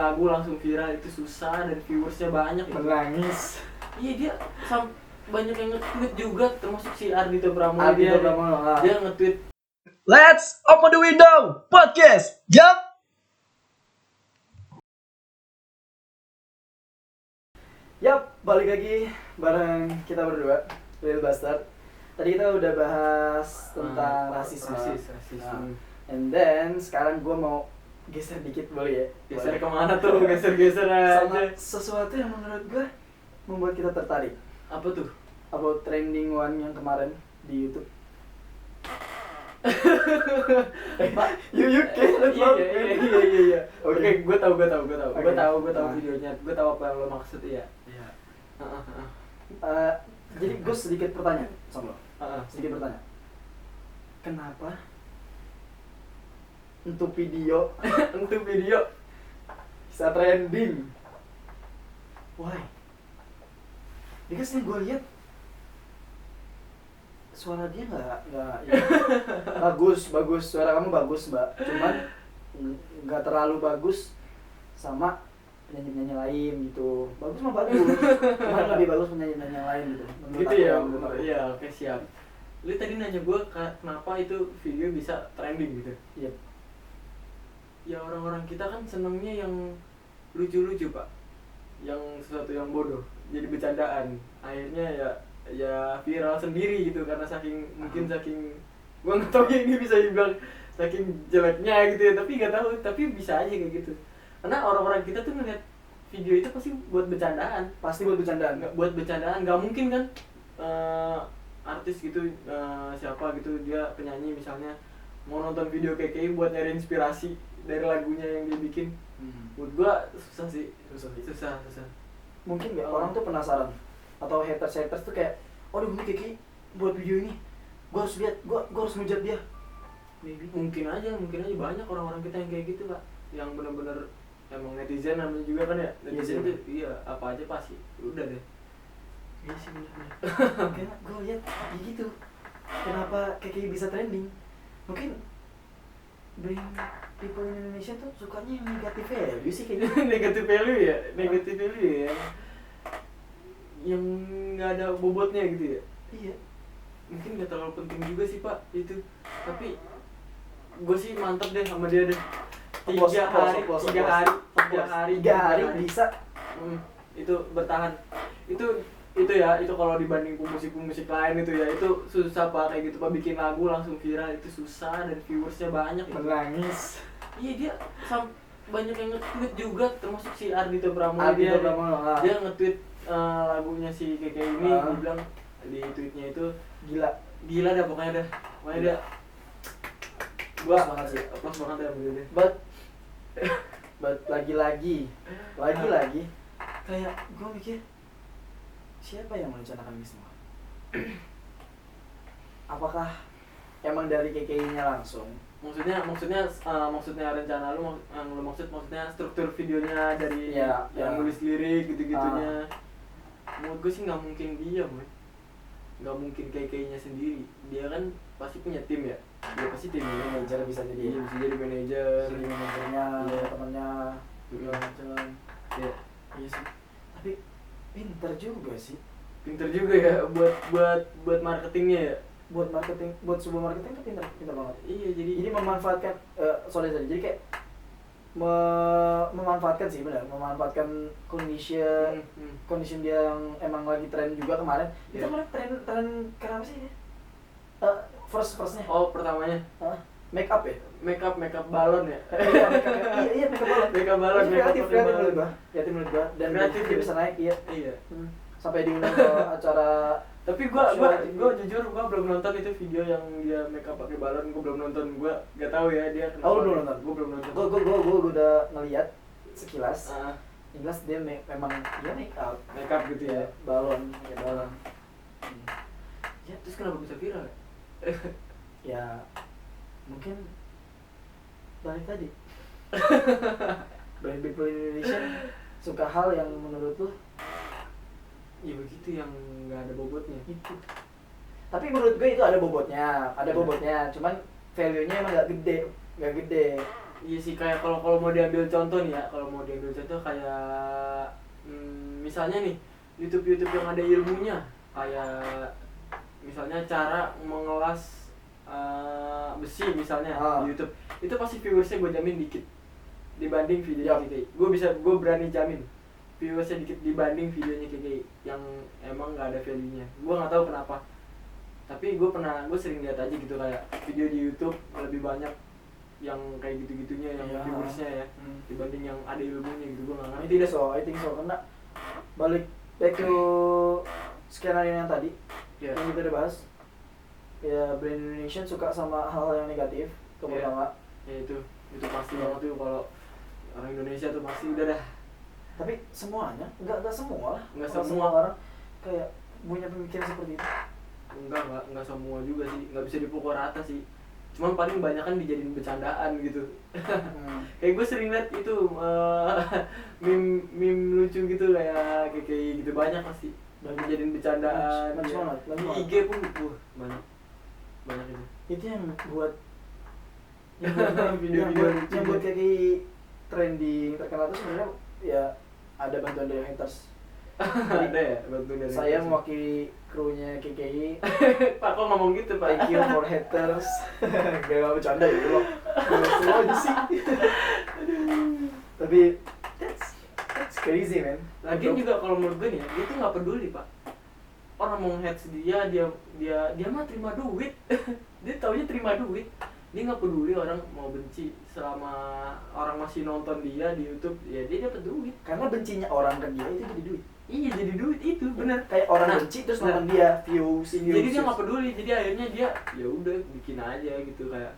lagu langsung viral itu susah dan viewersnya banyak gitu. Menangis. Iya dia banyak yang nge-tweet juga, termasuk si Ardhito Pramono. Dia nge-tweet Let's open the window podcast. Jump. Yap, balik lagi bareng kita berdua, Real Bastard. Tadi kita udah bahas tentang rasisme. Nah, and then sekarang gue mau geser dikit, boleh ya? Geser kemana tuh? Geser-geser aja. Sama sesuatu yang menurut gue membuat kita tertarik. Apa tuh? About trending one yang kemarin di YouTube. Iya. Oke, gue tahu videonya. Gue tahu apa yang lo maksud ya. Iya. Jadi gue sedikit bertanya sama lo. Sedikit bertanya. Kenapa untuk video bisa trending? Why? Because yang gue lihat suara dia nggak ya. bagus suara kamu bagus mbak, cuman nggak terlalu bagus sama penyanyi lain gitu. Bagus cuman lebih bagus penyanyi yang lain gitu. Gitu ya. Iya, oke, siap. Lu tadi nanya gue kenapa itu video bisa trending gitu. Iya. Ya orang-orang kita kan senengnya yang lucu-lucu pak, yang sesuatu yang bodoh jadi bercandaan, akhirnya ya viral sendiri gitu karena mungkin saking gua nggak tahu ya, ini bisa dibilang saking jeleknya gitu ya, tapi nggak tahu, tapi bisa aja kayak gitu karena orang-orang kita tuh ngeliat video itu pasti buat bercandaan, nggak mungkin kan artis gitu, siapa gitu, dia penyanyi misalnya mau nonton video KKI buat nyari inspirasi dari lagunya yang dia bikin. Menurut gua susah. Mungkin nggak orang tuh penasaran atau haters tuh kayak, aduh ini KKI buat video ini, gua harus lihat, gua harus ngejar dia. Maybe. Mungkin aja banyak orang-orang kita yang kayak gitu pak, yang benar-benar emang netizen namanya juga kan ya, netizen itu iya apa aja pasti udah deh. Iya sih benar. Karena gue lihat gitu, kenapa KKI bisa trending? Mungkin people in Indonesia tuh sukanya yang negatif value sih kayaknya. Negatif value ya, yang nggak ada bobotnya gitu ya. Iya. Mungkin nggak terlalu penting juga sih pak itu, tapi gue sih mantep deh sama dia deh. 3 hari bisa itu bertahan. Itu kalau dibanding musik lain itu ya, itu susah pak kayak gitu pak, bikin lagu langsung viral itu susah dan viewersnya banyak. Menangis. Iya dia banyak yang nge-tweet juga, termasuk si Ardhito Pramono. Dia nge-tweet lagunya si KKI ini, dia bilang di tweetnya itu gila dah pokoknya dia. Gua applause banget ya begitu. But lagi kayak gue mikir, siapa yang merencanakan ini semua? Apakah emang dari KKI-nya langsung? Maksudnya rencana lu yang lu maksudnya struktur videonya dari yang nulis lirik gitu-gitunya. Menurut gue sih nggak mungkin dia, nggak mungkin KKI-nya sendiri. Dia kan pasti punya tim ya. Dia pasti tim manajer, bisa jadi manajernya, temannya juga macam. Iya sih. Tapi pinter juga ya buat marketingnya ya. Buat sebuah marketing tuh pinter banget. Iya, jadi memanfaatkan jadi kayak memanfaatkan condition dia yang emang lagi tren juga kemarin. Itu kemarin tren kenapa sih ya? First-nya. Oh, pertamanya. Make up ya? Make up balon ya? Iya, make up balon. Kreatif menurut gua. Dan kreatif dia bisa naik, iya. Sampai diundang ke acara. Tapi gua jujur gua belum nonton itu video yang dia make up pakai balon. Gua belum nonton. Gua enggak tahu ya dia kenapa. Oh, lu belum nonton? Gua belum nonton. Gua udah ngeliat sekilas. Jelas dia memang dia make up gitu ya. Balon. Ya, terus kenapa bisa viral? Ya mungkin balik tadi. Banyak people in Indonesia suka hal yang menurut lu ya begitu, yang nggak ada bobotnya itu. Tapi menurut gue itu ada bobotnya, cuman value-nya emang nggak gede. Iya sih, kayak kalau mau diambil contoh nih ya, kalau mau diambil contoh kayak misalnya nih YouTube yang ada ilmunya, kayak misalnya cara mengelas besi misalnya di YouTube, itu pasti viewersnya gue jamin dikit dibanding videonya KKI. Gue berani jamin viewersnya dikit dibanding videonya KKI yang emang nggak ada value-nya. Gue nggak tahu kenapa, tapi gue sering lihat aja gitu kayak video di YouTube lebih banyak yang kayak gitu-gitunya yang viewersnya ya dibanding yang ada ilmunya gitu. Gue nggak ngerti. I think so karena balik back to skenario yang tadi yang kita udah bahas ya, brand Indonesian suka sama hal yang negatif pertama. Ya itu pasti banget tuh, kalau orang Indonesia tuh pasti udah dah. Tapi semuanya nggak semua lah, nggak semua orang kayak punya pemikiran seperti itu. Enggak semua juga sih, nggak bisa dipukul rata sih. Cuman paling banyak kan dijadiin bercandaan gitu. Kayak gue sering liat itu meme lucu gitu kayak gitu, banyak pasti dijadiin bercandaan. Di IG pun banyak itu. Itu yang buat yang buat kayak trending terkenal itu sebenarnya ya ada bantuan dari haters. Ada ya bantuan dari saya mewakili krunya KKI. Pak kok ngomong gitu Pak? Thank you for haters. Gak bercanda ya loh. Semua aja sih. Tapi that's crazy man. Lagian juga kalau menurut gue nih, dia tuh nggak peduli Pak. Orang mau hate dia mah terima duit. Dia taunya terima duit. Dia nggak peduli orang mau benci, selama orang masih nonton dia di YouTube ya dia dapat duit. Karena bencinya orang ke dia itu jadi duit. Iya jadi duit itu bener. Kayak orang benci terus nonton dia views. Jadi dia nggak peduli, jadi akhirnya dia ya udah bikin aja gitu, kayak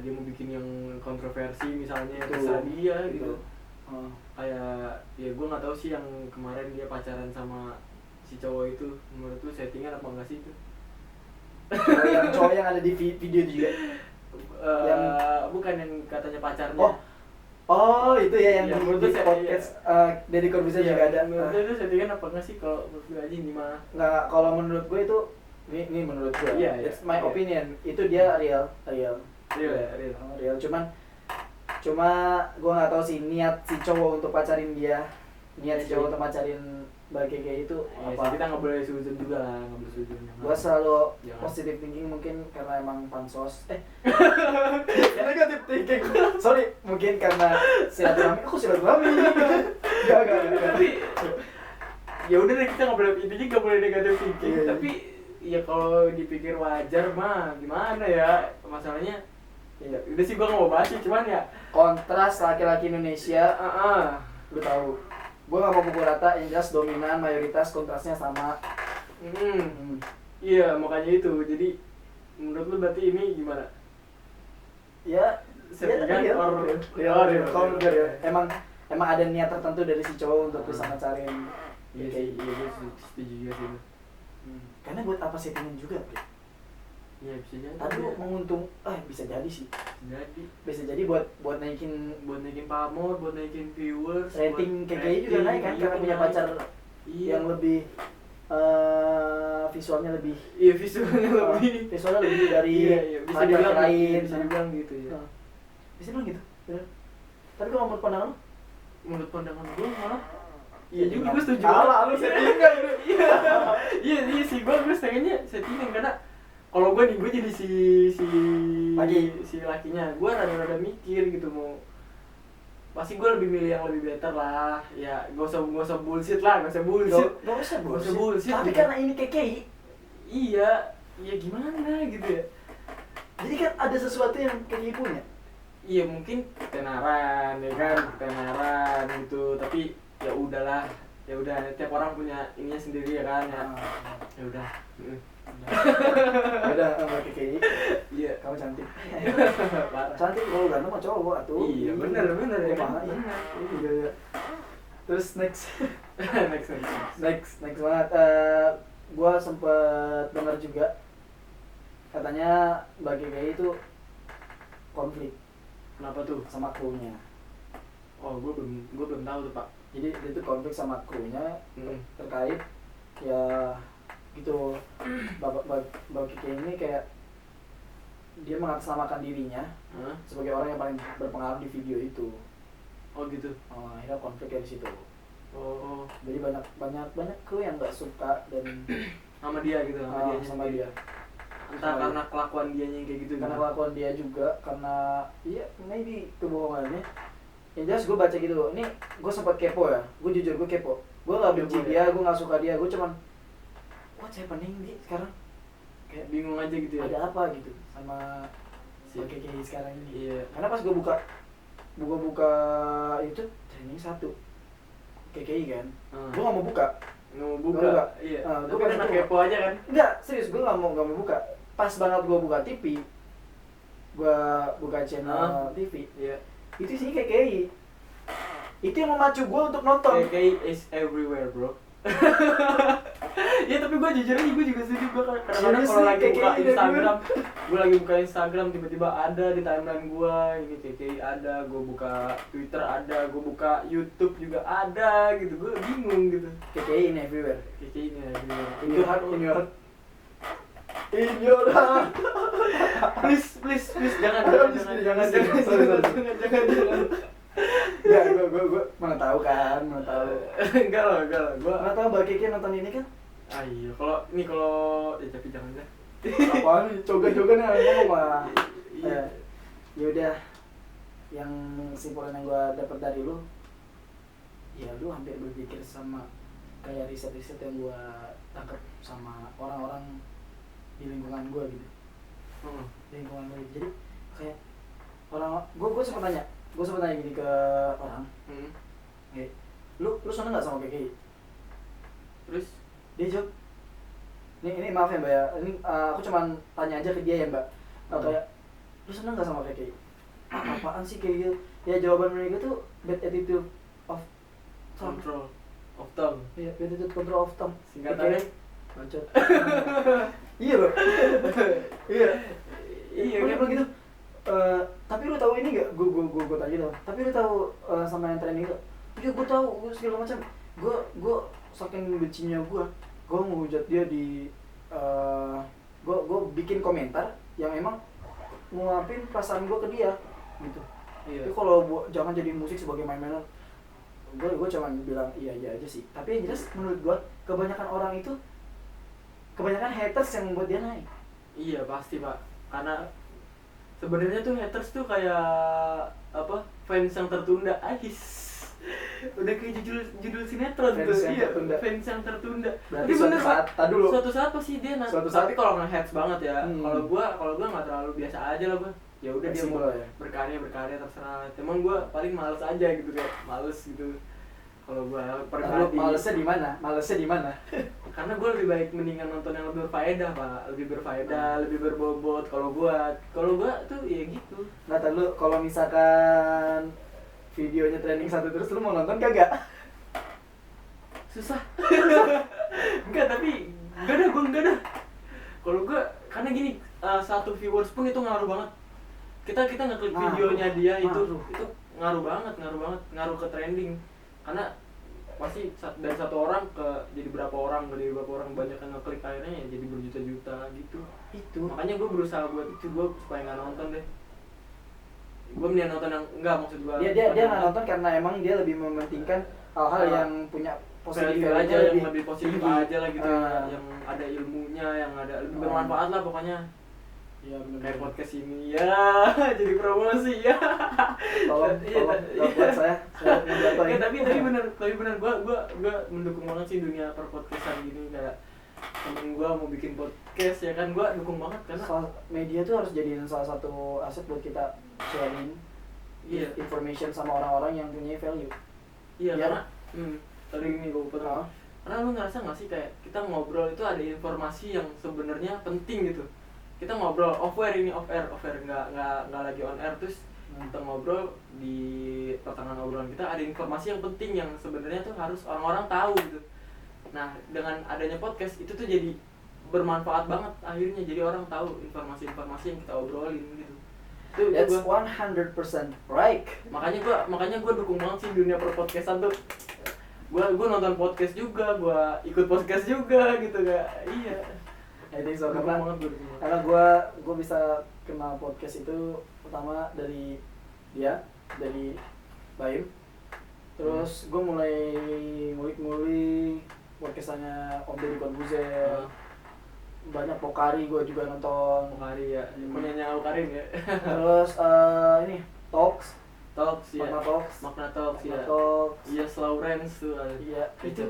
dia mau bikin yang kontroversi misalnya terserah dia gitu. Kayak ya gue nggak tahu sih yang kemarin dia pacaran sama si cowok itu, menurut lu settingan apa enggak sih itu? Cowok yang ada di video juga. Yang bukan yang katanya pacarnya. Oh itu ya yang di podcast Deddy Corbuzier juga ada. Menurut itu settingan apa enggak sih kalau menurut gue aja gimana? Nggak, kalau menurut gue itu ini menurut gue. It's my opinion. Itu dia real. Cuma gue nggak tahu sih niat si cowok untuk pacarin dia. Niat si cowok untuk pacarin Mbak Keke itu apa? Kita nggak boleh suzon juga lah, nggak boleh suzon. Gue selalu positive thinking, mungkin karena emang pansos. Negative thinking. Sorry, mungkin karena silaturahmi. Aku silaturahmi. Gak. Tapi ya udah deh, kita nggak boleh, intinya nggak boleh negative thinking. Tapi ya kalau dipikir wajar mah gimana ya, masalahnya. Ya udah sih gue nggak mau bahas sih, cuman ya kontras laki-laki Indonesia. Lu tahu. Gue gak mau pukul rata, yang jelas dominan, mayoritas, kontrasnya sama. Iya, makanya itu. Jadi menurut lu berarti ini gimana? Ya, real. Emang ada niat tertentu dari si cowok untuk bisa ngacarin. Iya sih, gue setuju juga sih. Karena buat apa settingan juga, Bro? Iya bisa jadi. Tadi menguntung, bisa jadi sih. Bisa jadi buat naikin pamor, buat naikin viewers, rating KKI juga naik kan, karena punya pacar yang lebih visualnya lebih. Iya visualnya lebih dari bisa dibilang lain. Bisa dibilang gitu ya. Bisa dibilang gitu. Benar. Tapi kalau menurut pandangan lu? Menurut pandangan gue malah iya juga, gue setuju. Lu settingan. Iya sih, gue settingan karena kalau gue jadi si lakinya, gue rada mikir gitu, mau pasti gue lebih milih yang lebih better lah. Ya gak usah bullshit lah, gak usah bullshit. Tapi karena ini KKI, iya gimana gitu ya. Jadi kan ada sesuatu yang KKI punya. Iya mungkin ketenaran ya kan, ketenaran gitu, tapi ya udahlah, tiap orang punya ininya sendiri ya kan. Ya udah. Udah sama KKI. Iya, kamu cantik. Cantik kalau ganteng mah cowok atuh. Iya, bener ya. Iya. Terus next banget. Gua sempet dengar juga katanya Mbak KKI itu konflik. Kenapa tuh? Sama krunya. Oh, gue belum tahu tuh Pak. Jadi dia tuh konflik sama krunya terkait ya gitu. Mbak Kiki ini kayak dia mengatasnamakan dirinya Hah? sebagai orang yang paling berpengaruh di video itu. Oh gitu. Akhirnya konflik dari situ. Oh, Jadi banyak kru yang nggak suka dan sama dia gitu, sama dia. sama dia. Entah Sama karena kelakuan dianya yang kayak gitu. Karena gitu. kelakuan dia juga, karena iya maybe kebohongannya. Yang jelas gue baca gitu. Ini gue sempat kepo ya. Gue jujur gue kepo. Gue nggak benci Kepo, dia, ya? gue nggak suka dia. Gue cuman what's happening nih sekarang? Kayak bingung aja gitu ya. Ada apa gitu sama Si- KKI sekarang ini? Iya. Karena pas gue buka itu trending 1 KKI kan. Gue nggak mau buka. Nggak mau Nggak buka. buka. Iya. Gua Tapi pas karena itu- kepo aja kan. Enggak, serius gue nggak mau buka. Pas banget gue buka TV, gue buka channel TV, Iya. itu isinya KKI. Itu yang memacu gue untuk nonton. KKI is everywhere, bro. Ya tapi gue jujur aja, gue juga setuju. Gue kadang-kadang Serius kalau nih, lagi buka KKI Instagram, gue lagi buka Instagram tiba-tiba ada di timeline gue ini KKI ada, gue buka Twitter ada, gue buka YouTube juga ada gitu. Gue bingung gitu. KKI in everywhere. KKI ini everywhere. In your heart, in your heart. In your heart. Please jangan Aduh, jangan sorry. jangan. Ya, gue mana tahu kan, mana tahu. Enggak lah, gue. Mana tahu Mbak Kiki nonton ini kan? Ah iya, kalau ya tapi jangan deh. Apaan nih, coga-coga nih ngomong mah. Iya. Ya udah, yang kesimpulan yang gue dapat dari lu, ya lu hampir berpikir sama kayak riset-riset yang gue tangkap sama orang-orang di lingkungan gue gitu. Hmm. Di lingkungan gue, jadi kayak gue sempat nanya gini ke orang, lu seneng nggak sama KKI? Terus Dia jawab, ini maaf ya mbak ya, ini aku cuman tanya aja ke dia ya mbak, kayak lu seneng nggak sama KKI? Apaan sih kayak gitu? Ya jawaban mereka tuh bad attitude of tongue. control of tongue. Iya, bad attitude control of tongue. Singkatannya? Bacot. Iya loh. Iya. Iya Kan kan gitu. Tapi lu tahu ini nggak? Gue tanya dong. Tapi lu tahu sama yang trending itu? Iya gue tahu, gue segala macam. Gue saking bencinya gue ngehujat dia di gue bikin komentar yang emang nguapin perasaan gue ke dia gitu. Iya. Tapi kalau jangan jadi musik sebagai main-mainan, gue cuma bilang iya aja sih. Tapi yang jelas menurut gue kebanyakan haters yang membuat dia naik. Iya pasti pak, karena sebenarnya tuh haters tuh kayak apa, fans yang tertunda. Udah kayak judul sinetron Fans tuh. yang Iya, tertunda. fans yang tertunda. Berarti Tapi suatu bener, saat, Pak. dulu. Suatu saat pasti dia Suatu saat. tapi kalau nge-hate banget ya. Hmm. Kalau gua nggak terlalu biasa aja lah gua. Ya udah dia mau Fleksibel ya. berkarya terserah. Cuman gua paling males aja gitu, kayak males gitu. Kalau gua Lalu pribadi. malesnya di mana? Karena gue lebih baik mendingan nonton yang lebih berfaedah pak, lebih berfaedah, lebih berbobot. Kalau gue tuh ya gitu. Nggak tahu lu kalau misalkan videonya trending 1 terus lu mau nonton kagak? Susah. Enggak, tapi enggak dah. Kalau gue karena gini, satu viewers pun itu ngaruh banget. Kita ngeklik videonya dia itu ngaruh banget ke trending. Karena pasti dari satu orang jadi berapa orang banyak yang ngeklik, akhirnya ya jadi berjuta-juta gitu. Itu Makanya gue berusaha buat itu, gue supaya nggak nonton deh. Gue mending nonton yang enggak, maksud gue dia nggak nonton karena emang dia lebih mementingkan hal-hal yang punya positif value aja, yang lebih positif tinggi. aja lah gitu, yang ada ilmunya, yang ada lebih bermanfaat lah pokoknya. Iya benar. Kayak podcast ini ya, jadi promosi ya. Tolong buat saya Ya, ngejatuhin. tapi bener gue mendukung banget sih dunia perpodcastan gini. Kayak temen gue mau bikin podcast ya kan, gue dukung banget karena Media tuh harus jadiin salah satu aset buat kita sharing information sama orang-orang yang punya value. Iya Ya. karena tadi ini gue potong. Karena lu ngerasa nggak sih kayak kita ngobrol itu ada informasi yang sebenarnya penting gitu. Kita ngobrol off air nggak lagi on air, terus kita ngobrol di pertengahan obrolan kita ada informasi yang penting yang sebenarnya tuh harus orang-orang tahu gitu. Nah dengan adanya podcast itu tuh jadi bermanfaat banget akhirnya, jadi orang tahu informasi-informasi yang kita obrolin gitu. That's Gua, 100% right. makanya gue dukung banget sih dunia perpodcastan tuh. Gue nonton podcast juga, gue ikut podcast juga gitu kayak iya. I think so. Dukung Karena banget gue dukung banget. karena gue bisa kenal podcast itu pertama dari dia, dari Baim. Terus gue mulai ngulik-ngulik podcastnya Om Deddy Corbuzier. Banyak Pokari gue juga nonton. Pokari ya, punyanya Karim ya. Terus ini Talks Talks ya. Makna Talks Makna Talks ya. Makna Talks. Iya, Lawrence tuh. Iya, itu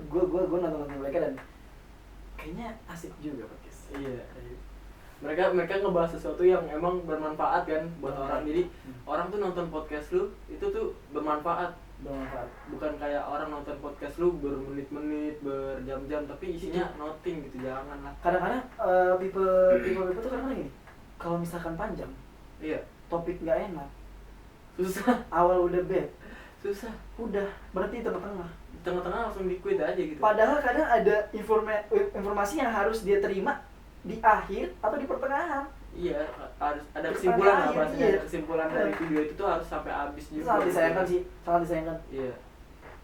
gue nonton mereka dan kayaknya asik juga podcast. Iya. Mereka ngebahas sesuatu yang emang bermanfaat kan buat orang. Jadi orang tuh nonton podcast lu itu tuh bermanfaat. Bukan kayak orang nonton podcast lu bermenit-menit, berjam-jam, tapi isinya nothing gitu, jangan lah. Kadang-kadang people tuh kadang-kadang gini, kalau misalkan panjang, Iya. topik nggak enak, Susah. awal udah bad, Susah. udah berarti tengah-tengah. Di tengah-tengah langsung di quit aja gitu. Padahal kadang ada informasi yang harus dia terima di akhir atau di pertengahan. Iya, harus ada kesimpulan lah bahasanya. Iya. Kesimpulan dari video itu tuh harus sampai habis Itu juga. sangat disayangkan sih, sangat disayangkan. Iya.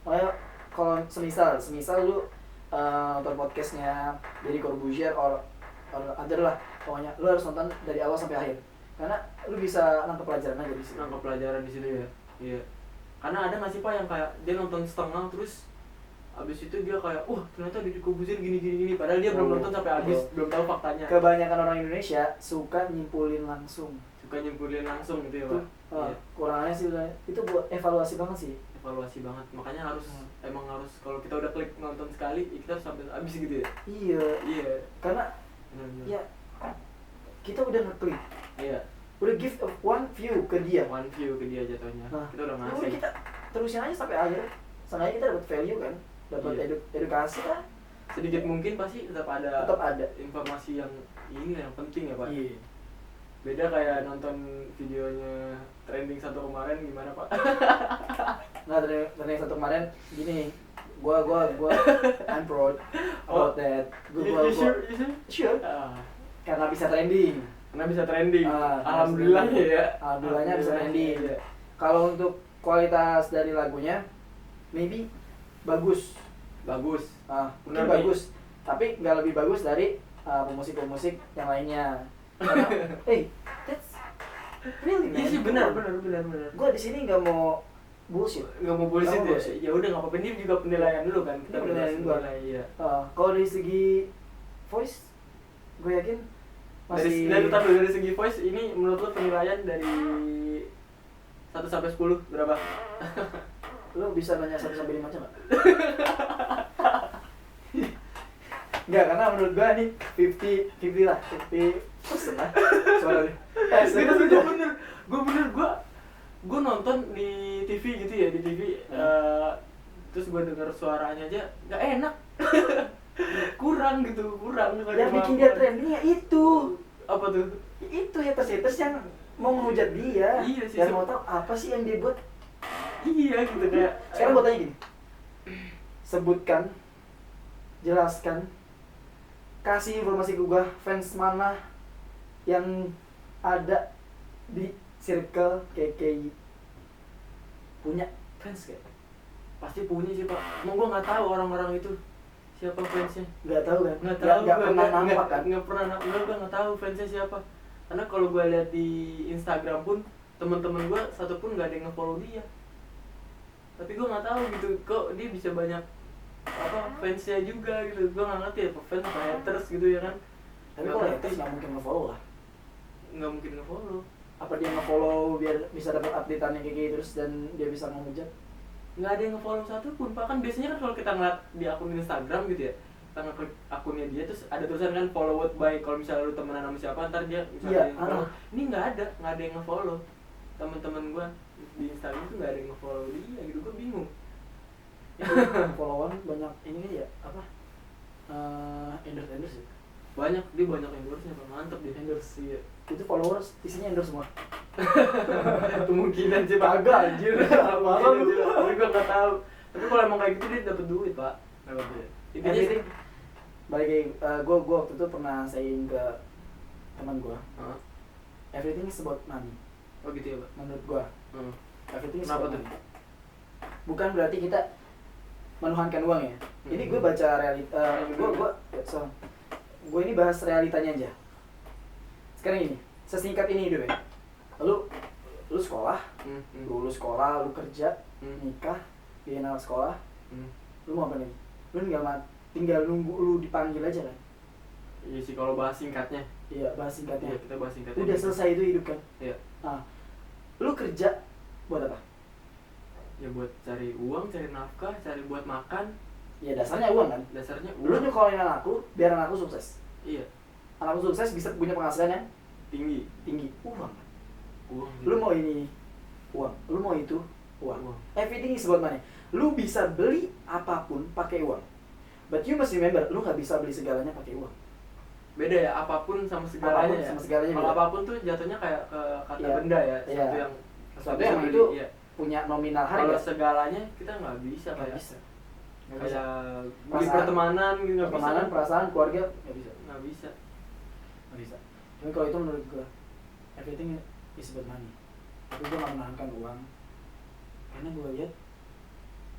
Makanya kalau semisal lu nonton podcastnya Deddy Corbuzier or other lah, pokoknya lu harus nonton dari awal sampai akhir. Karena lu bisa nangkep pelajaran aja di situ. Nangkep pelajaran di situ ya. Iya. Karena ada nggak sih Pak yang kayak dia nonton setengah terus abis itu dia kayak, ternyata Deddy Corbuzier gini, padahal dia belum nonton sampai habis, belum tahu faktanya. Kebanyakan orang Indonesia suka nyimpulin langsung. Suka nyimpulin langsung gitu ya Pak. Iya. Kurangannya sih itu buat evaluasi banget sih. Evaluasi banget, makanya harus emang harus kalau kita udah klik nonton sekali, kita harus sampai habis gitu ya. Iya. Iya. Karena Benar-benar. ya kita udah ngeklik, Iya. udah give one view ke dia. One view ke dia jatuhnya. Nah, Kita udah ya ngasih. udah kita terusin aja sampai akhir. Sengaja kita dapat value kan, dapat Iya. edukasi kan, Sedikit mungkin pasti tetap ada informasi yang ini yang penting ya Pak. Iya. Beda kayak nonton videonya trending satu kemarin gimana Pak? Nah, dari satu kemarin gini, gua I'm proud about that. Gua sure Ah, karena bisa trending. karena bisa trending. Ah, Alhamdulillah bisa trending. ya. Alhamdulillahnya bisa trending. Iya. Kalau untuk kualitas dari lagunya, maybe bagus. Bagus. Mungkin Benar, bagus. Tapi nggak lebih bagus dari pemusik-pemusik yang lainnya. Karena, that's really man. Iya sih benar. Gue di sini nggak mau bullshit. Nggak mau bullshit Nggak mau ya. bullshit. Ya udah nggak apa-apa, ini juga penilaian dulu kan. Ini penilaian gua. Iya. Kalau dari segi voice, gue yakin masih Dari segi voice ini menurut lo penilaian dari 1 sampai 10 berapa? lo bisa nanya 1 sampai 5 aja nggak? Nggak, karena menurut gue nih 50 lah, 50% lah suaranya. Gue nonton di TV gitu ya, di TV terus gue denger suaranya aja nggak enak. kurang Yang bikin dia trending ya itu apa tuh? itu haters yang mau menghujat dia. Iya sih, dan mau tahu apa sih yang dia buat. Iya gitu kayak Sekarang gue tanya gini, sebutkan, jelaskan, kasih informasi ke gue, fans mana yang ada di circle KKI punya fans kayak? pasti punya sih Pak. Emang gue nggak tahu orang-orang itu siapa fansnya. Nggak tahu kan? Nggak tahu. Nggak pernah nampak kan? Nggak pernah nampak. Gue nggak tahu fansnya siapa. Karena kalau gue lihat di Instagram pun teman-teman gue satu pun nggak ada yang nge-follow dia. Tapi gue nggak tahu gitu kok dia bisa banyak apa fansnya juga gitu. Gue nggak ngerti apa fans apa haters gitu ya kan. Tapi kalau haters nggak mungkin nge-follow lah. Nggak mungkin nge-follow. Apa dia nge-follow biar bisa dapat update-annya KKI terus dan dia bisa ngehujat? Nggak ada yang nge-follow satu pun Pak. Kan biasanya kan kalau kita ngeliat di akun Instagram gitu ya, kita ngeklik akunnya dia terus ada tulisan kan followed by, kalau misalnya lu temenan sama siapa ntar dia misalnya Iya, follow. Ini nggak ada yang nge-follow. Temen-temen gua di Instagram tuh nggak ada yang nge-follow dia gitu, gua bingung. Followan banyak ini kan ya apa? Endorse ya. Dia banyak endorse-nya Pak, mantep dia. Endorse ya. Itu followers isinya endorse semua. Kemungkinan sih Pak. Kagak anjir. Marah lu. Tapi gua nggak tahu. Tapi kalau emang kayak gitu dia dapet duit Pak. Dapat duit. Intinya sih. Everything balik lagi, gue waktu itu pernah saying ke teman gue, everything is about money. Oh gitu ya Pak. Menurut gue, everything is Kenapa about tuh? money. Bukan berarti kita menuhankan uang ya. Ini gue baca realita, gue ini bahas realitanya aja. Sekarang gini, sesingkat ini hidup ya. Lu sekolah, lulus sekolah, lu kerja, nikah, bikin anak sekolah, lu mau apa lagi? Lu tinggal nunggu lu dipanggil aja kan? Iya sih kalau bahas singkatnya. Iya, bahas singkatnya. Iya, kita bahas singkatnya. Udah selesai itu hidup kan? Iya. Nah, lu kerja buat apa? Ya buat cari uang, cari nafkah, cari buat makan. Ya dasarnya uang kan? Dasarnya Lu uang. nyekolahin anakku biar anakku sukses. Iya. Anakku sukses bisa punya penghasilan yang Tinggi. uang. Uang. Lu mau ini uang, lu mau itu uang. Uang. Everything is about money. Lu bisa beli apapun pakai uang. But you must remember, lu nggak bisa beli segalanya pakai uang. Beda ya, apapun sama segalanya. Apapun ya. sama segalanya Kalau beda. apapun tuh jatuhnya kayak ke kata Iya. benda ya. Iya. Sesuatu Tapi yang yang bisa itu beli, iya. punya nominal Kalau harga. segalanya kita nggak bisa Nggak kayak bisa. Nggak bisa. kayak beli Perasaan. pertemanan gitu nggak bisa. Pertemanan, perasaan, keluarga nggak bisa. Nggak bisa. Nggak bisa. Tapi kalau itu menurut gua, everything is about money. Tapi gua nggak menahankan uang, karena gua lihat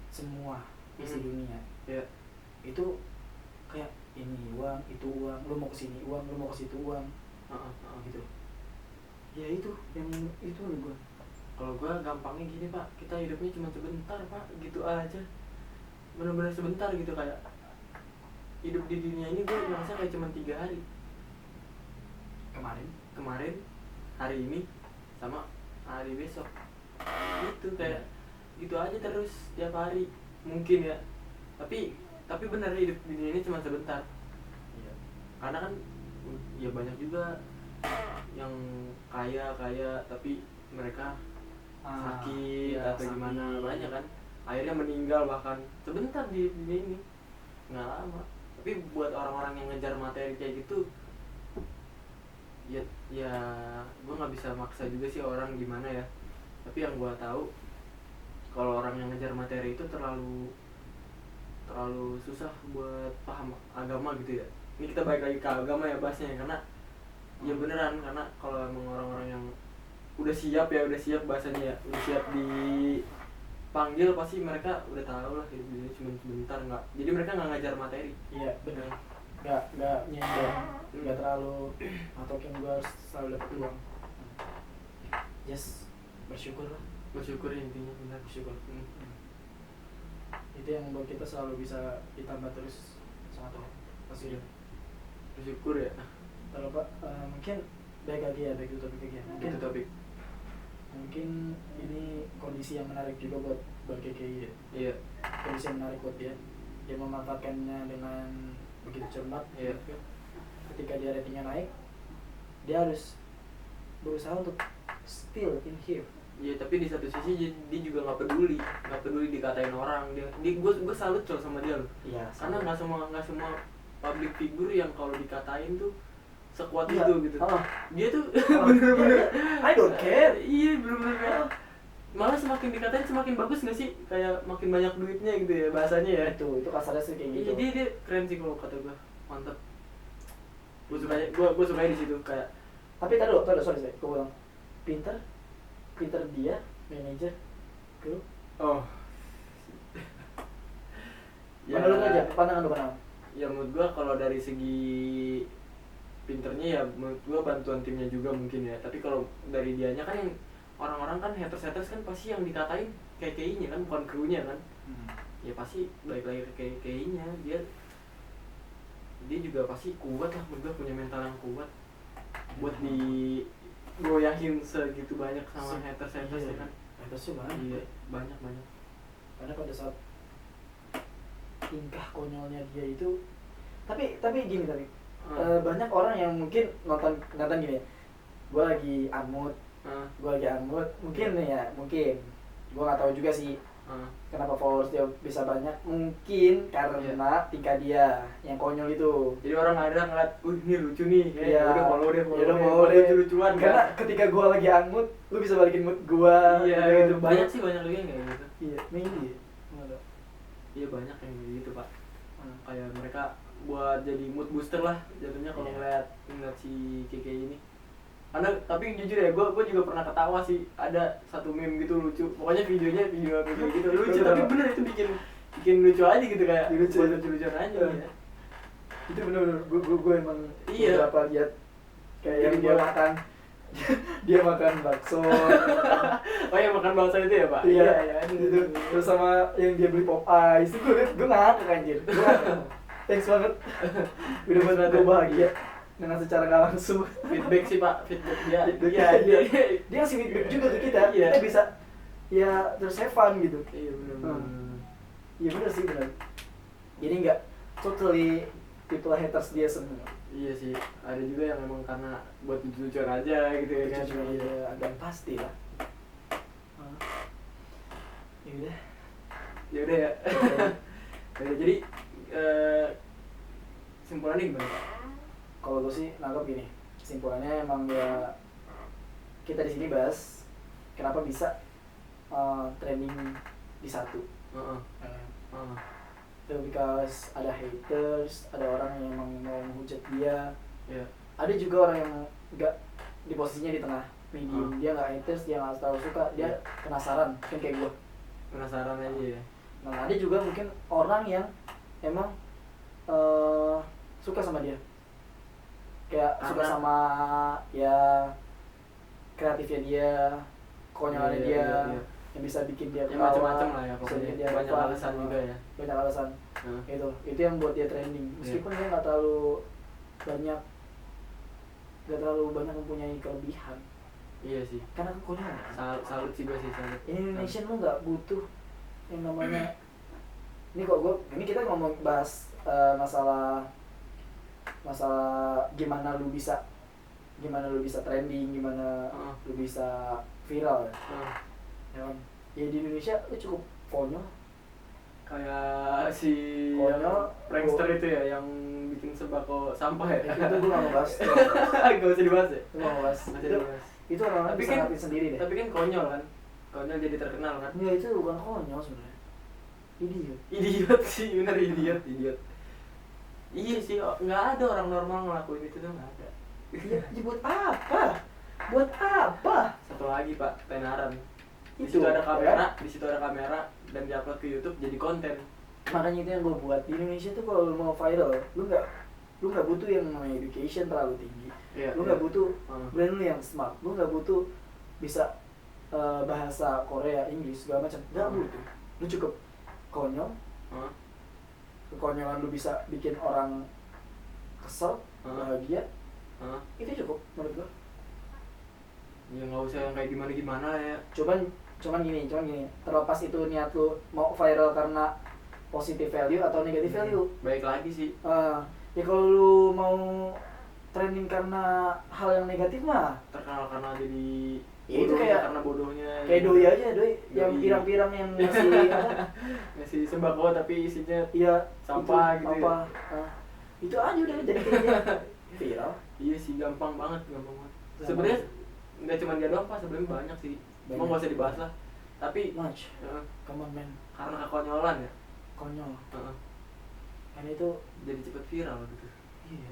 semua isi dunia Iya. itu kayak ini uang, itu uang, lu mau kesini uang, lu mau kesitu uang, gitu. Ya itu yang itu menurut gua. Kalau gua gampangnya gini pak, kita hidupnya cuma sebentar pak, gitu aja. Benar-benar sebentar gitu, kayak hidup di dunia ini gua merasa kayak cuma 3 hari. Kemarin, hari ini, sama hari besok. Itu kayak gitu aja terus tiap hari mungkin ya. Tapi benar hidup di dunia ini cuma sebentar. Iya. Karena kan ya banyak juga yang kaya tapi mereka sakit ya, atau gimana, sakit. banyak kan akhirnya meninggal bahkan sebentar di dunia ini, nggak lama. Tapi buat orang-orang yang ngejar materi kayak gitu, ya gue nggak bisa maksa juga sih orang gimana ya. Tapi yang gue tahu, kalau orang yang ngejar materi itu terlalu susah buat paham agama gitu ya. Ini kita balik lagi ke agama ya bahasnya, karena ya beneran, karena kalau emang orang-orang yang udah siap bahasanya ya, udah siap dipanggil, pasti mereka udah tahu lah hidup ini cuma sebentar. Nggak, jadi mereka nggak ngajar materi. Iya benar. Nggak nyender, nggak terlalu matokin gua harus selalu dapat uang. Just bersyukur lah. Bersyukur ya, intinya benar bersyukur. Itu yang buat kita selalu bisa ditambah terus sama Tuhan. Pasti udah. Bersyukur ya. Kalau Pak, mungkin baik lagi ya, baik itu topik lagi ya. Itu topik. Mungkin ini kondisi yang menarik juga buat KKI ya. Iya. Kondisi yang menarik buat dia. Dia memanfaatkannya dengan begitu cermat. Iya. Ketika dia ratingnya naik, dia harus berusaha untuk still in here. Iya, tapi di satu sisi dia juga nggak peduli dikatain orang. Gue salut loh sama dia loh. Iya. Karena nggak semua public figure yang kalau dikatain tuh sekuat Iya. itu gitu. Dia tuh bener-bener I don't care. Iya, bener-bener kayak malah semakin dikatain semakin bagus nggak sih, kayak makin banyak duitnya gitu ya bahasanya ya. Itu kasarnya sih kayak gitu. Iya, dia keren sih kalau kata gue, mantap. Gue suka di situ kayak. Tapi tadi sorry gue bilang pinter dia manajer grup. Oh. Menurut lu aja, pandangan lu kenapa? Ya menurut gua kalau dari segi pinternya ya menurut gua bantuan timnya juga mungkin ya. Tapi kalau dari dianya kan, yang orang-orang kan haters kan pasti yang dikatain KKI-nya kan, bukan krunya kan. Ya pasti balik lagi ke KKI-nya. Dia juga pasti kuat lah, menurut gua punya mental yang kuat buat digoyahin segitu banyak sama haters Iya. ya kan. Hatersnya banyak. Iya, banyak. Karena pada saat tingkah konyolnya dia itu, tapi gini banyak orang yang mungkin nonton gini ya, gue lagi amut mungkin nih ya, mungkin gue nggak tahu juga sih kenapa followers dia bisa banyak, mungkin karena tingkah dia yang konyol itu. Jadi orang ada ngeliat, ini lucu nih, Iya. udah follow deh, lucu-lucuan. Karena ketika gue lagi amut, lu bisa balikin mood gue. Iya, gitu. Banyak juga yang kayak gitu. Iya, maybe. Iya, banyak yang kayak gitu pak. Kayak mereka buat jadi mood booster lah jatuhnya kalau ngeliat si Keke ini. Karena tapi jujur ya, gue juga pernah ketawa sih. Ada satu meme gitu lucu. Pokoknya video gitu lucu, tapi bener itu bikin lucu aja gitu, kayak lucuan aja. Ya. Itu bener-bener gue emang Iya. beberapa lihat kayak yang Jadi dia gua- makan dia makan bakso. Oh yang makan bakso itu ya pak? Iya, aduh. itu terus sama yang dia beli pop ice itu gue ngakak anjir. Gue ngakak. Thanks banget udah buat gue bahagia dengan secara gak langsung. Feedback sih pak, feedback dia. Feedback Iya, dia. iya. Dia ngasih feedback juga ke kita. Iya. Kita bisa ya terus have fun gitu. Iya benar. Iya bener sih bener. Jadi nggak totally people haters dia semua. Iya sih, ada juga yang memang karena buat lucu-lucuan aja gitu ya kan. Cuma ya ada pasti lah. Ya udah. Ya udah ya. Ya udah, jadi simpulannya gimana pak? Kalau gue sih nangkep gini, kesimpulannya emang ya kita di sini bahas kenapa bisa trending di satu. Heeh. Itu because ada haters, ada orang yang emang mau menghujat dia, Iya. ada juga orang yang nggak di posisinya di tengah medium, Hmm. dia nggak haters, dia nggak terlalu suka, dia Iya. penasaran, kan kayak gue. Penasaran aja ya. Nah ada juga mungkin orang yang emang suka sama dia, kayak suka Karena- sama ya kreatifnya dia, konyolannya Iya, dia, iya, iya. yang bisa bikin dia Ya ketawa, macam-macam lah ya bisa pokoknya. bikin dia Banyak fun, alasan juga ya. banyak alasan. Heeh. Itu yang buat dia trending, meskipun dia nggak terlalu banyak mempunyai kelebihan, Iya sih. karena kekonyolan. Salut sih gue sih salut. Ini Indonesia lu nggak butuh yang namanya ini kita ngomong bahas masalah gimana lu bisa trending, gimana Heeh. lu bisa viral ya. Heeh. Ya kan? Ya di Indonesia lu cukup konyol. Kayak si Konyol. yang prankster itu ya yang bikin sembako sampah ya. Itu gue nggak mau bahas. Gak usah dibahas ya. Itu nggak mau bahas. Masih Itu, dibahas. itu orang-orang Tapi bisa kan- ngerti sendiri deh. Tapi kan konyol kan. Konyol jadi terkenal kan. Enggak, itu bukan konyol sebenarnya. Idiot. Idiot sih, bener idiot. Iya sih, nggak ada orang normal ngelakuin itu tuh nggak ada. Ya buat apa? Buat apa? Satu lagi pak, tenaran. Di Itu, situ ada ya. kamera, di situ ada kamera dan diupload ke YouTube jadi konten. Makanya itu yang gue buat di Indonesia tuh kalau lu mau viral, lu nggak butuh yang namanya education terlalu tinggi. Iya. Lu nggak butuh Heeh. brand lu yang smart, lu nggak butuh bisa bahasa Korea, Inggris segala macam, nggak butuh. Lu cukup konyol, Heeh. kekonyolan lu bisa bikin orang kesel, Heeh. bahagia, Heeh. itu cukup menurut gua. Ya nggak usah yang kayak gimana lah ya. Cuman gini, terlepas itu niat lu mau viral karena positive value atau negative value. Baik lagi sih. Ya kalau lu mau trending karena hal yang negatif mah Terkenal karena jadi Ya, itu bodohnya, kayak- karena bodohnya. kayak gitu. doi aja, yang Doi. pirang-pirang yang ngasih apa? Ngasih sembako tapi isinya Iya, Sampah itu, gitu apa? Itu aja udah jadi kayaknya viral. iya sih gampang banget. Gampang Sebenarnya banget. nggak cuma dia doang pak, sebenarnya banyak sih. Cuma Banyak. nggak usah dibahas lah. Tapi Much. eh, Come on man, karena kekonyolan ya, konyol. eh, Kan itu jadi cepet viral gitu. iya.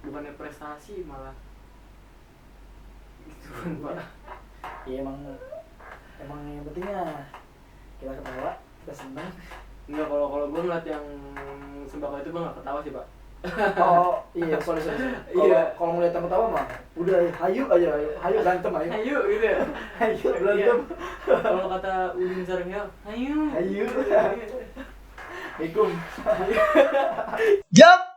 Bukannya prestasi malah gitu kan pak. Ya emang yang pentingnya kita ketawa, kita senang. Enggak, kalau gue ngeliat yang sembako itu gue nggak ketawa sih pak. Oh iya, sorry. Iya. Kalau ngeliat yang ketawa mah udah hayu berantem ayo. Ayo gitu ya. Hayu berantem. Kalau kata Udin Sarengnya, ayo. Hayu. Assalamualaikum. Jump!